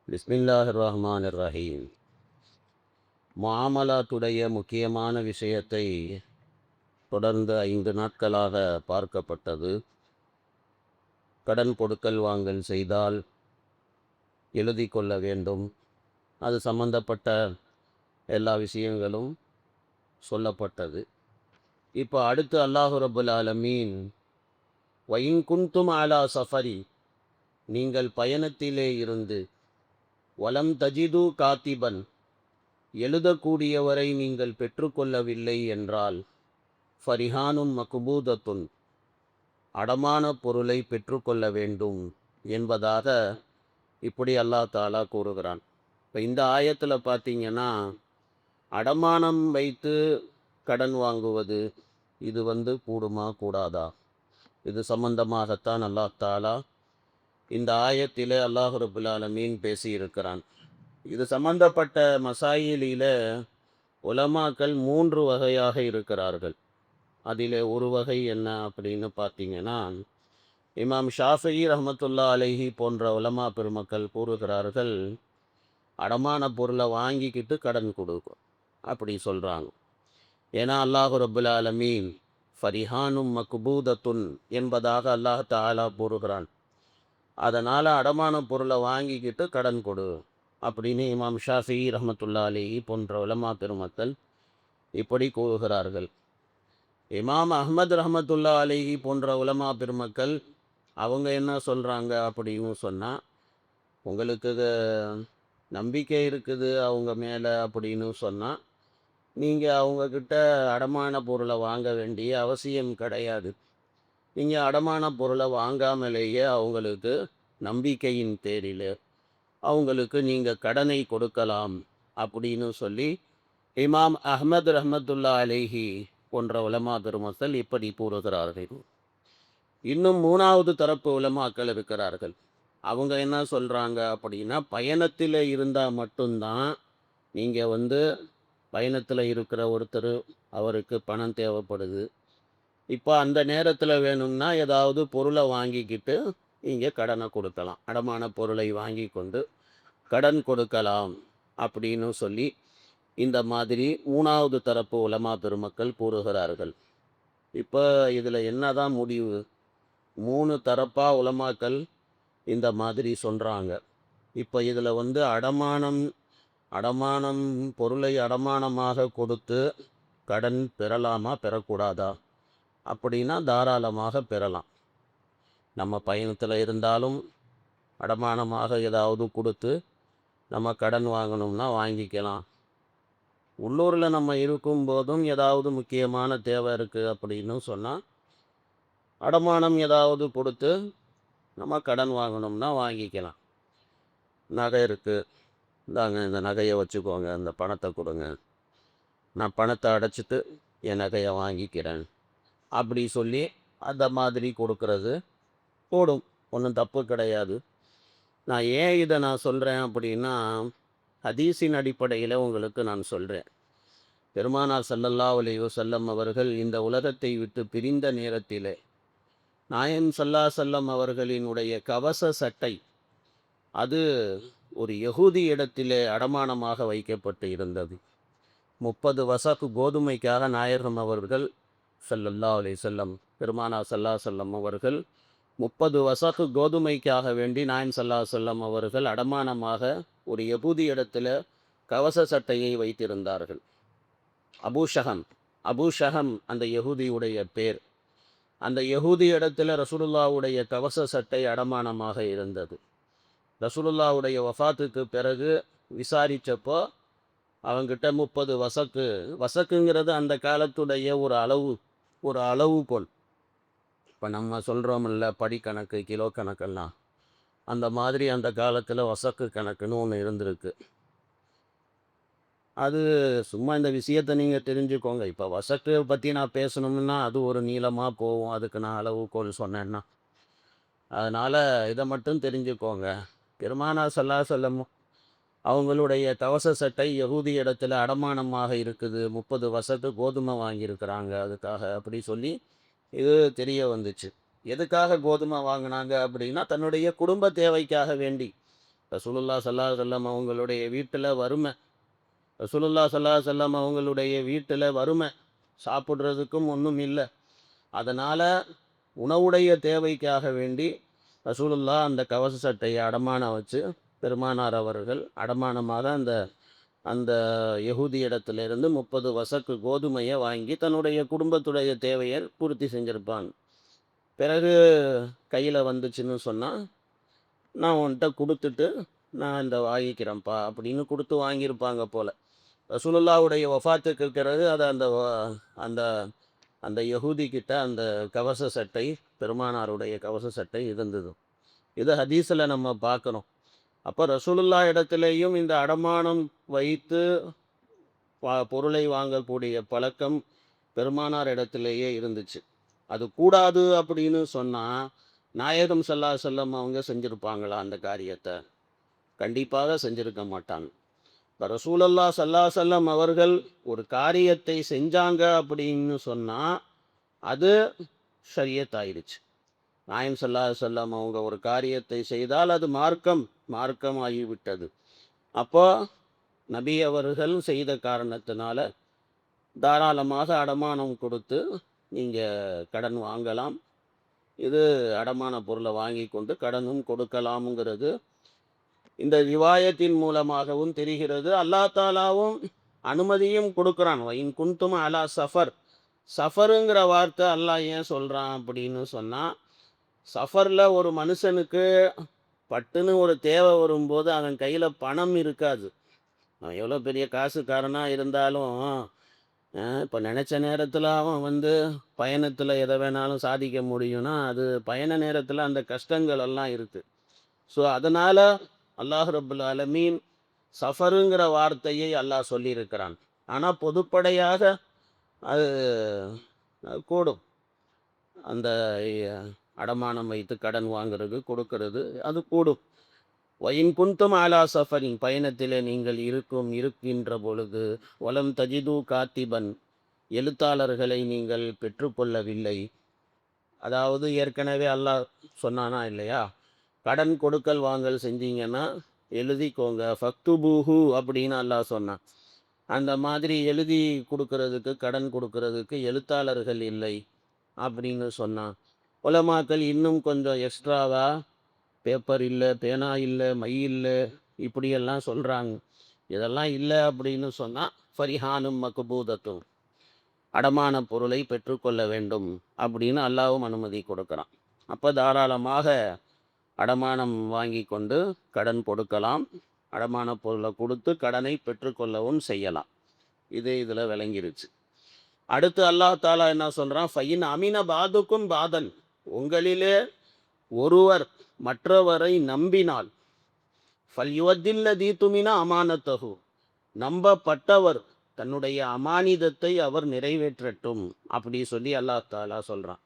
பிஸ்மில்லாஹிர் ரஹ்மானிர் ரஹீம். முஆமலாத்துடைய முக்கியமான விஷயத்தை தொடர்ந்து 5 நாட்களாக பார்க்கப்பட்டது. கடன் கொடுக்கல் வாங்கல் செய்தால் எழுதி கொள்ள வேண்டும். அது சம்பந்தப்பட்ட எல்லா விஷயங்களும் சொல்லப்பட்டது. இப்போ அடுத்து அல்லாஹு ரப்புல் ஆலமீன் வயின் குன்தும் அலா சஃபரி, நீங்கள் பயணத்திலே இருந்து வலம் தஜிது காத்திபன், எழுதக்கூடியவரை நீங்கள் பெற்றுக்கொள்ளவில்லை என்றால் ஃபரிஹானும் மக்பூதத்துன், அடமான பொருளை பெற்றுக்கொள்ள வேண்டும் என்பதாக இப்படி அல்லாஹ் தாலா கூறுகிறான். இப்போ இந்த ஆயத்தில் பார்த்தீங்கன்னா, அடமானம் வைத்து கடன் வாங்குவது இது கூடுமா கூடாதா, இது சம்பந்தமாகத்தான் அல்லாஹ் தாலா இந்த ஆயத்திலே அல்லாஹ் ரப்புல் ஆலமீன் பேசியிருக்கிறான். இது சம்பந்தப்பட்ட மசாயிலில் உலமாக்கள் 3 வகையாக இருக்கிறார்கள். அதில் ஒரு வகை என்ன அப்படின்னு பார்த்தீங்கன்னா, இமாம் ஷாஃபிஈ ரஹ்மத்துல்லா அலைஹி போன்ற உலமா பெருமக்கள் கூறுகிறார்கள், அடமான பொருளை வாங்கிக்கிட்டு கடன் கொடுக்கும் அப்படி சொல்கிறாங்க. ஏன்னா அல்லாஹு ரப்புல் ஆலமீன் ஃபரிஹானும் மக்பூதத்துன் என்பதாக அல்லாஹ் தஆலா கூறுகிறான். அதனால் அடமான பொருளை வாங்கிக்கிட்டு கடன் கொடு அப்படின்னு இமாம் ஷாஃபிஈ ரஹ்மத்துல்லா அலைஹி போன்ற உலமா பெருமக்கள் இப்படி கூறுகிறார்கள். இமாம் அஹ்மத் ரஹ்மத்துல்லா அலைஹி போன்ற உலமா பெருமக்கள் அவங்க என்ன சொல்கிறாங்க அப்படின்னு சொன்னால், உங்களுக்கு நம்பிக்கை இருக்குது அவங்க மேலே அப்படின்னு சொன்னால் நீங்கள் அவங்கக்கிட்ட அடமான பொருளை வாங்க வேண்டிய அவசியம் கிடையாது. நீங்கள் அடமான பொருளை வாங்காமலேயே அவங்களுக்கு நம்பிக்கையின் பேரில் அவங்களுக்கு நீங்கள் கடனை கொடுக்கலாம் அப்படின்னு சொல்லி இமாம் அஹ்மத் ரஹ்மத்துல்லா அலைஹி போன்ற உலமா பெருமக்கள் இப்படி கூறுகிறார்கள். இன்னும் 3வது தரப்பு உலமாக்கள் இருக்கிறார்கள். அவங்க என்ன சொல்கிறாங்க அப்படின்னா, பயணத்தில் இருந்தால் மட்டும்தான் நீங்கள் பயணத்தில் இருக்கிற ஒருத்தர், அவருக்கு பணம் தேவைப்படுது, இப்போ அந்த நேரத்தில் வேணும்னா ஏதாவது பொருளை வாங்கிக்கிட்டு நீங்கள் கடனை கொடுக்கலாம், அடமான பொருளை வாங்கி கொண்டு கடன் கொடுக்கலாம் அப்படின்னு சொல்லி இந்த மாதிரி 3வது தரப்பு உலமா பெருமக்கள் கூறுகிறார்கள். இப்போ இதில் என்னதான் முடிவு? 3 தரப்பாக உலமாக்கள் இந்த மாதிரி சொல்கிறாங்க. இப்போ இதில் அடமானம் அடமானம் பொருளை அடமானமாக கொடுத்து கடன் பெறலாமா பெறக்கூடாதா அப்படின்னா தாராளமாக பெறலாம். நம்ம பயணத்தில் இருந்தாலும் அடமானமாக ஏதாவது கொடுத்து நம்ம கடன் வாங்கணும்னா வாங்கிக்கலாம். உள்ளூரில் நம்ம இருக்கும்போதும் ஏதாவது முக்கியமான தேவை இருக்குது அப்படின்னு சொன்னால் அடமானம் ஏதாவது கொடுத்து நம்ம கடன் வாங்கணும்னா வாங்கிக்கலாம். நகை இருக்குது, இந்தாங்க இந்த நகையை வச்சுக்கோங்க, இந்த பணத்தை கொடுங்க, நான் பணத்தை அடைச்சிட்டு என் நகையை வாங்கிக்கிறேன் அப்படி சொல்லி அந்த மாதிரி கொடுக்கறது கூடும், ஒன்றும் தப்பு கிடையாது. நான் ஏன் இதை சொல்கிறேன் அப்படின்னா, ஹதீஸின் அடிப்படையில் உங்களுக்கு நான் சொல்கிறேன். பெருமானார் ஸல்லல்லாஹு அலைஹி வஸல்லம் அவர்கள் இந்த உலகத்தை விட்டு பிரிந்த நேரத்திலே நாயகம் ஸல்லல்லாஹு அலைஹி வஸல்லம் அவர்களினுடைய கவச சட்டை அது ஒரு யகூதி இடத்திலே அடமானமாக வைக்கப்பட்டு இருந்தது. 30 வசகு கோதுமைக்காக நாயகம் அவர்கள் ஸல்லல்லாஹு அலைஹி வஸல்லம், பெருமானார் ஸல்லல்லாஹு அலைஹி வஸல்லம் அவர்கள் 30 வசகு கோதுமைக்காக வேண்டி நாயகம் ஸல்லல்லாஹு அலைஹி வஸல்லம் அவர்கள் அடமானமாக ஒரு யகூதி இடத்துல கவச சட்டையை வைத்திருந்தார்கள். அபூஷகம் அந்த யகூதியுடைய பேர். அந்த யகூதி இடத்துல ரசூலுல்லாவுடைய கவச சட்டை அடமானமாக இருந்தது. ரசூலுல்லாவுடைய வஃபாத்துக்கு பிறகு விசாரித்தப்போ அவங்கிட்ட 30 வசக்குங்கிறது அந்த காலத்துடைய ஒரு அளவுகோல். இப்போ நம்ம சொல்கிறோமில்ல படிக்கணக்கு கிலோ கணக்கெல்லாம், அந்த மாதிரி அந்த காலத்தில் வசக்கு கணக்குன்னு ஒன்று இருந்திருக்கு. அது சும்மா இந்த விஷயத்தை நீங்கள் தெரிஞ்சுக்கோங்க. இப்போ வசக்கு பற்றி நான் பேசணும்னா அது ஒரு நீளமாக போகும், அதுக்கு நான் அளவுகோல் சொன்னேன்னா. அதனால் இதை மட்டும் தெரிஞ்சுக்கோங்க. பெருமானார் ஸல்லல்லாஹு அலைஹி வஸல்லம் அவங்களுடைய கவச சட்டை யகூதி இடத்துல அடமானமாக இருக்குது, 30 வசக்கு கோதுமை வாங்கியிருக்கிறாங்க அதுக்காக அப்படி சொல்லி இது தெரிய வந்துச்சு. எதுக்காக கோதுமை வாங்கினாங்க அப்படின்னா, தன்னுடைய குடும்ப தேவைக்காக வேண்டி. ரசூலுல்லாஹ் ஸல்லல்லாஹு அலைஹி வஸல்லம் அவங்களுடைய வீட்டில் வறுமை. ரசூலுல்லாஹ் ஸல்லல்லாஹு அலைஹி வஸல்லம் அவங்களுடைய வீட்டில் வறுமை, சாப்பிட்றதுக்கும் ஒன்றும் இல்லை. அதனால் உணவுடைய தேவைக்காக வேண்டி ரசூலுல்லாஹ் அந்த கவச சட்டையை அடமானம் வச்சு பெருமானார் அவர்கள் அடமானமாக அந்த அந்த யஹூதி இடத்திலிருந்து 30 வசக்கு கோதுமையை வாங்கி தன்னுடைய குடும்பத்துடைய தேவையை பூர்த்தி செஞ்சுருப்பாங்க. பிறகு கையில் வந்துச்சுன்னு சொன்னால், நான் உன்கிட்ட கொடுத்துட்டு நான் இந்த வாங்கிக்கிறேன்ப்பா அப்படின்னு கொடுத்து வாங்கியிருப்பாங்க போல். ரசூலுல்லாவுடைய வஃபாத்துக்கு பிறகு அது அந்த அந்த யஹூதி கிட்ட அந்த கவச சட்டை, பெருமானாருடைய கவச சட்டை இருந்தது. இது ஹதீஸில் நம்ம பார்க்குறோம். அப்போ ரசூலுல்லா இடத்துலையும் இந்த அடமானம் வைத்து பொருளை வாங்கக்கூடிய பழக்கம் பெருமானார் இடத்திலேயே இருந்துச்சு. அது கூடாது அப்படின்னு சொன்னால் நாயகம் ஸல்லல்லாஹு அலைஹி வஸல்லம் அவங்க செஞ்சுருப்பாங்களா அந்த காரியத்தை? கண்டிப்பாக செஞ்சுருக்க மாட்டாங்க. இப்போ ரசூலுல்லாஹ் ஸல்லல்லாஹு அலைஹி வஸல்லம் அவர்கள் ஒரு காரியத்தை செஞ்சாங்க அப்படின்னு சொன்னால் அது ஷரியத் ஆயிடுச்சு. நாயகம் ஸல்லல்லாஹு அலைஹி வஸல்லம் அவங்க ஒரு காரியத்தை செய்தால் அது மார்க்கம் ஆகிவிட்டது. அப்போ நபி அவர்கள் செய்த காரணத்தினால தாராளமாக அடமானம் கொடுத்து நீங்கள் கடன் வாங்கலாம். இது அடமான பொருளை வாங்கி கொண்டு கடனும் கொடுக்கலாம்ங்கிறது இந்த ரிவாயத்தின் மூலமாகவும் தெரிகிறது. அல்லாஹ் தாலாவும் அனுமதியும் கொடுக்குறான். வைன் குன்தும் அலா சஃபருங்கிற வார்த்தை அல்லாஹ் ஏன் சொல்கிறான் அப்படின்னு சொன்னால், சஃபரில் ஒரு மனுஷனுக்கு பட்டுன்னு ஒரு தேவை வரும்போது அவன் கையில் பணம் இருக்காது. அவன் எவ்வளோ பெரிய காசுக்காரனாக இருந்தாலும் இப்போ நினச்ச நேரத்தில் அவன் பயணத்தில் எதை வேணாலும் சாதிக்க முடியும்னா அது பயண நேரத்தில் அந்த கஷ்டங்கள் எல்லாம் இருக்குது. ஸோ அதனால் அல்லாஹ் ரப்புல் ஆலமீன் சஃபருங்கிற வார்த்தையை அல்லாஹ் சொல்லியிருக்கிறான். ஆனால் பொதுப்படையாக அது கூடும். அந்த அடமானம் வைத்து கடன் வாங்கிறது கொடுக்கறது அது கூடும். வயின் குந்தும் ஆலா சஃபரின் பயணத்தில் நீங்கள் இருக்கின்ற பொழுது வலம் தஜிது காத்திபன் எழுத்தாளர்களை நீங்கள் பெற்றுக்கொள்ளவில்லை. அதாவது ஏற்கனவே அல்லாஹ் சொன்னானா இல்லையா, கடன் கொடுக்கல் வாங்கல் செஞ்சீங்கன்னா எழுதிக்கோங்க, ஃபக்துபூஹு அப்படின்னு அல்லாஹ் சொன்னான். அந்த மாதிரி எழுதி கொடுக்கறதுக்கு கடன் கொடுக்கறதுக்கு எழுத்தாளர்கள் இல்லை அப்படின்னு சொன்னான். உலமாக்கள் இன்னும் கொஞ்சம் எக்ஸ்ட்ராவா பேப்பர் இல்லை, பேனா இல்லை, மை இல்லை, இப்படியெல்லாம் சொல்கிறாங்க. இதெல்லாம் இல்லை அப்படின்னு சொன்னால் ஃபரிஹானும் மக்பூதத்தும் அடமான பொருளை பெற்றுக்கொள்ள வேண்டும் அப்படின்னு அல்லாவும் அனுமதி கொடுக்குறான். அப்போ தாராளமாக அடமானம் வாங்கி கொண்டு கடன் கொடுக்கலாம், அடமான பொருளை கொடுத்து கடனை பெற்றுக்கொள்ளவும் செய்யலாம். இது இதில் விளங்கிருச்சு. அடுத்து அல்லாஹ் தாலா என்ன சொல்கிறான், ஃபைன் அமின பாதுக்கும் பாதன், உங்களிலே ஒருவர் மற்றவரை நம்பினால் ஃபல்யுவத்தில்லதி துமின அமானத்தஹு, நம்பப்பட்டவர் தன்னுடைய அமானிதத்தை அவர் நிறைவேற்றட்டும் அப்படி சொல்லி அல்லாஹ் தாலா சொல்கிறான்.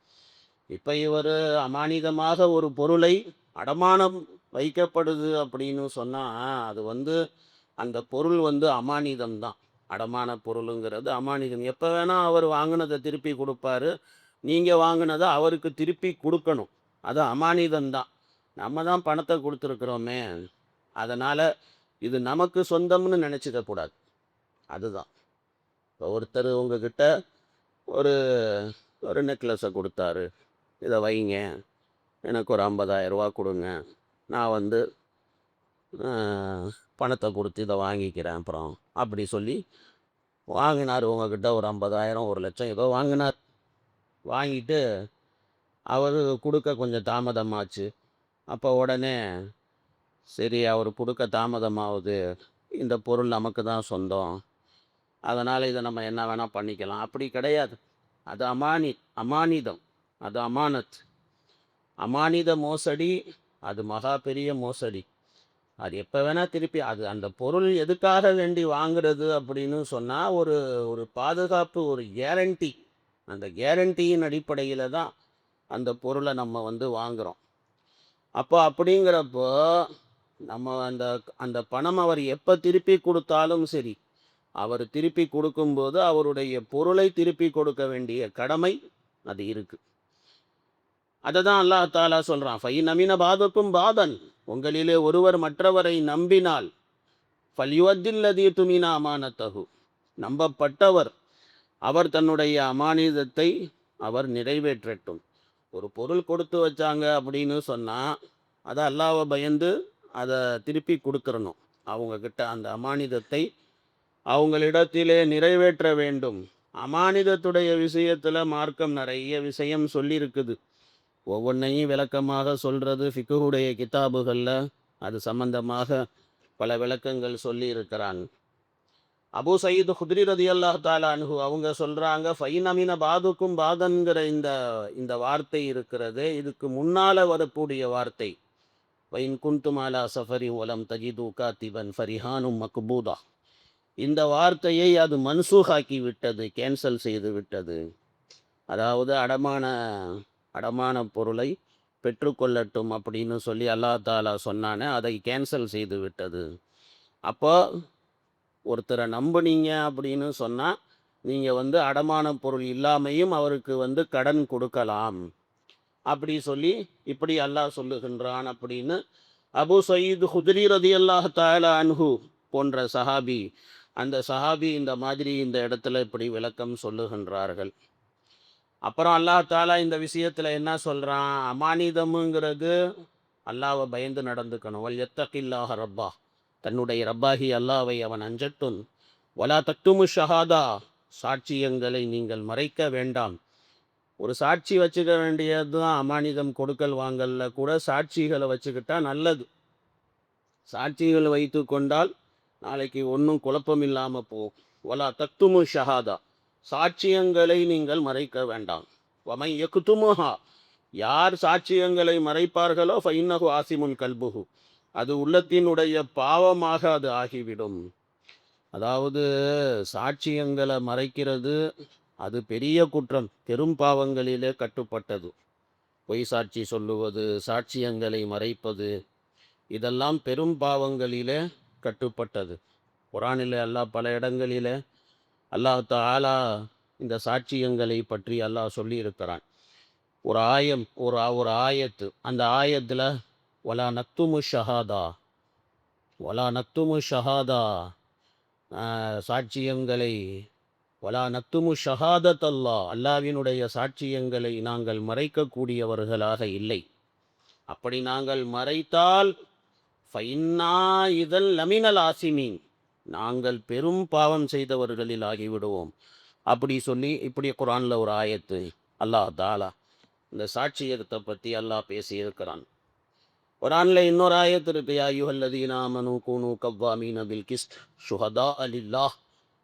இப்போ இவர் அமானிதமாக ஒரு பொருளை அடமானம் வைக்கப்படுது அப்படின்னு சொன்னால் அது அந்த பொருள் அமானிதம்தான். அடமான பொருளுங்கிறது அமானிதம். எப்போ வேணால் அவர் வாங்கினதை திருப்பி கொடுப்பாரு, நீங்கள் வாங்கினதை அவருக்கு திருப்பி கொடுக்கணும். அது அமானிதம்தான். நம்ம தான் பணத்தை கொடுத்துருக்குறோமே, அதனால் இது நமக்கு சொந்தம்னு நினச்சிக்கக்கூடாது. அதுதான். இப்போ ஒருத்தர் உங்ககிட்ட ஒரு ஒரு நெக்லஸை கொடுத்தாரு, இதை வைங்க, எனக்கு ஒரு 50,000 ரூபா கொடுங்க, நான் பணத்தை கொடுத்து இதை வாங்கிக்கிறேன் அப்புறம் அப்படி சொல்லி வாங்கினார். உங்ககிட்ட ஒரு 50,000 1,00,000 ஏதோ வாங்கினார். வாங்கிட்டு அவர் கொடுக்க கொஞ்சம் தாமதமாச்சு. அப்போ உடனே சரி, அவர் கொடுக்க தாமதமாகுது, இந்த பொருள் நமக்கு தான் சொந்தம், அதனால் இதை நம்ம என்ன வேணால் பண்ணிக்கலாம். அப்படி கிடையாது. அது அமானிதம், அது அமானத். அமானித மோசடி அது மகா பெரிய மோசடி. அது எப்போ வேணால் திருப்பி அந்த பொருள் எதுக்காக வேண்டி வாங்குறது அப்படின்னு சொன்னால் ஒரு பாதுகாப்பு, ஒரு கேரண்டி. அந்த கேரண்டியின் அடிப்படையில் தான் அந்த பொருளை நம்ம வாங்குகிறோம். அப்போ அப்படிங்கிறப்போ நம்ம அந்த பணம் அவர் எப்போ திருப்பி கொடுத்தாலும் சரி, அவர் திருப்பி கொடுக்கும்போது அவருடைய பொருளை திருப்பி கொடுக்க வேண்டிய கடமை அது இருக்குது. அதை தான் அல்லாஹ் தாலா சொல்கிறான், ஃபை நமின பாதக்கும் பாதன், உங்களிலே ஒருவர் மற்றவரை நம்பினால் ஃபல்யுவத்தில்லதி துமினா அமானத்தகு, நம்பப்பட்டவர் அவர் தன்னுடைய அமானிதத்தை அவர் நிறைவேற்றட்டும். ஒரு பொருள் கொடுத்து வச்சாங்க அப்படின்னு சொன்னால் அதை அல்லாஹ்வை பயந்து அதை திருப்பி கொடுத்துடணும். அவங்கக்கிட்ட அந்த அமானிதத்தை அவங்களிடத்திலே நிறைவேற்ற வேண்டும். அமானிதத்துடைய விஷயத்தில் மார்க்கம் நிறைய விஷயம் சொல்லியிருக்குது. ஒவ்வொன்றையும் விளக்கமாக சொல்கிறது ஃபிக்குடைய கிதாபுகளில் அது சம்பந்தமாக பல விளக்கங்கள் சொல்லி இருக்கிறாங்க. அபு சயீத் குத்ரி ரலியல்லாஹு தஆலா அன்ஹு அவங்க சொல்கிறாங்க, ஃபைனமின பாதுக்கும் பாதன்கிற இந்த இந்த வார்த்தை இருக்கிறது, இதுக்கு முன்னால் வரக்கூடிய வார்த்தை வைன் குந்தும் அலா சஃபரி வலம் தஜிது காத்திபன் ஃபரிஹானும் மக்பூதா, இந்த வார்த்தையை அது மன்சூஹாக்கி விட்டது, கேன்சல் செய்து விட்டது. அதாவது அடமான பொருளை பெற்றுக்கொள்ளட்டும் அப்படின்னு சொல்லி அல்லாஹ் தாலா சொன்னானே, அதை கேன்சல் செய்து விட்டது. அப்போ ஒருத்தரை நம்புனீங்க அப்படின்னு சொன்னால் நீங்கள் அடமான பொருள் இல்லாமையும் அவருக்கு கடன் கொடுக்கலாம் அப்படி சொல்லி இப்படி அல்லாஹ் சொல்லுகின்றான் அப்படின்னு அபு சயீத் குத்ரி ரலியல்லாஹு தஆலா அன்ஹு போன்ற சஹாபி, அந்த சஹாபி இந்த மாதிரி இந்த இடத்துல இப்படி விளக்கம் சொல்லுகின்றார்கள். அப்புறம் அல்லாஹ் தாலா இந்த விஷயத்தில் என்ன சொல்கிறான், அமானிதமுங்கிறது அல்லாஹ்வை பயந்து நடந்துக்கணும். வல் யத்தகில்லாஹ ரப்பா, தன்னுடைய ரப்பாகி அல்லாவை அவன் அஞ்சட்டும். வலா தக்துமு ஷஹாதா, சாட்சியங்களை நீங்கள் மறைக்க வேண்டாம். ஒரு சாட்சி வச்சுக்க வேண்டியது தான். அமானிதம் கொடுக்கல் வாங்கல்ல கூட சாட்சிகளை வச்சுக்கிட்டா நல்லது. சாட்சிகள் வைத்து கொண்டால் நாளைக்கு ஒன்றும் குழப்பம் இல்லாமல் போகும். வலா தக்துமு ஷஹாதா, சாட்சியங்களை நீங்கள் மறைக்க வேண்டாம். வமை யக்துமுஹா, யார் சாட்சியங்களை மறைப்பார்களோ ஃபைன்னஹு ஆசிமுன் கல்புஹு, அது உள்ளத்தினுடைய பாவமாக அது ஆகிவிடும். அதாவது சாட்சியங்களை மறைக்கிறது அது பெரிய குற்றம், பெரும் பாவங்களிலே கட்டுப்பட்டது. பொய் சாட்சி சொல்லுவது, சாட்சியங்களை மறைப்பது, இதெல்லாம் பெரும் பாவங்களிலே கட்டுப்பட்டது. குர்ஆனிலே அல்லாஹ் பல இடங்களிலே அல்லாஹ் தஆலா இந்த சாட்சியங்களை பற்றி அல்லாஹ் சொல்லி இருக்கிறான். ஒரு ஆயத்து, அந்த ஆயத்தில் வலா நக்துமு ஷஹாதா, வலா நக்துமு ஷஹாதா, சாட்சியங்களை வலா நக்துமு ஷஹாதத் அல்லாஹ், அல்லாவினுடைய சாட்சியங்களை நாங்கள் மறைக்கக்கூடியவர்களாக இல்லை. அப்படி நாங்கள் மறைத்தால் ஃபைன்னா இதல் லமினல் ஆசிமீன், நாங்கள் பெரும் பாவம் செய்தவர்களில் ஆகிவிடுவோம். அப்படி சொல்லி இப்படி குர்ஆனில் ஒரு ஆயத்து அல்லாஹ் தாலா இந்த சாட்சியத்தை பற்றி அல்லாஹ் பேசியிருக்கிறான். குர்ஆனில் இன்னொரு ஆயத்து இருக்கு, யா அய்யுஹல்லதீன ஆமனூ கூனூ கவ்வாமீன பில் கிஸ்த் ஷுஹதாஅ லில்லாஹ்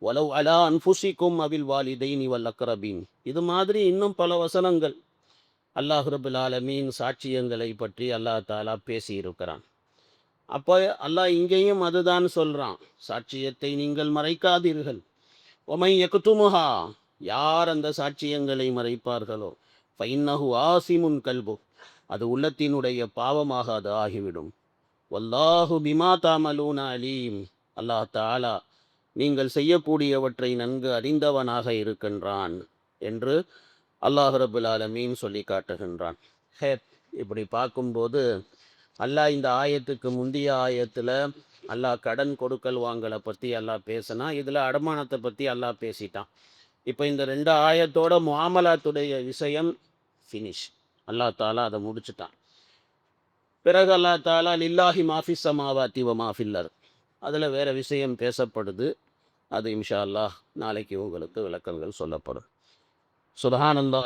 வலவ் அலா அன்ஃபுஸிக்கும் அபில் வாலிதைனி வல் அக்ரபீன். இது மாதிரி இன்னும் பல வசனங்கள் அல்லாஹ் ரப்புல் ஆலமீன் சாட்சியங்களை பற்றி அல்லாஹ் தாலா பேசியிருக்கிறான். அப்போ அல்லாஹ் இங்கேயும் அதுதான் சொல்கிறான், சாட்சியத்தை நீங்கள் மறைக்காதீர்கள். ஒமை யக்துமுஹா, யார் அந்த சாட்சியங்களை மறைப்பார்களோ ஃபைன்னஹு ஆசிமுன் கல்பு, அது உள்ளத்தினுடைய பாவமாக அது ஆகிவிடும். வல்லாஹு பிமா தஅமலூன அலீம், அல்லாஹ் தஆலா நீங்கள் செய்யக்கூடியவற்றை நன்கு அறிந்தவனாக இருக்கின்றான் என்று அல்லாஹ் ரப்புல் ஆலமீன் சொல்லி காட்டுகின்றான். இப்படி பார்க்கும்போது அல்லாஹ் இந்த ஆயத்துக்கு முந்தைய ஆயத்தில் அல்லாஹ் கடன் கொடுக்கல் வாங்கலை பற்றி அல்லாஹ் பேசினா, இதில் அடமானத்தை பற்றி அல்லாஹ் பேசிட்டான். இப்போ இந்த 2 ஆயத்தோட முஆமலாத்துடைய விஷயம் ஃபினிஷ். அல்லாஹ் தாலா அதை முடிச்சுட்டான். பிறகு அல்லாஹ் தாலா லில்லாஹி மாஃபி ஸமாவாத்தி வ மாஃபில் அர்த், அதில் வேறு விஷயம் பேசப்படுது. அது இன்ஷா அல்லாஹ் நாளைக்கு உங்களுக்கு விளக்கங்கள் சொல்லப்படும். சுப்ஹானல்லாஹ்.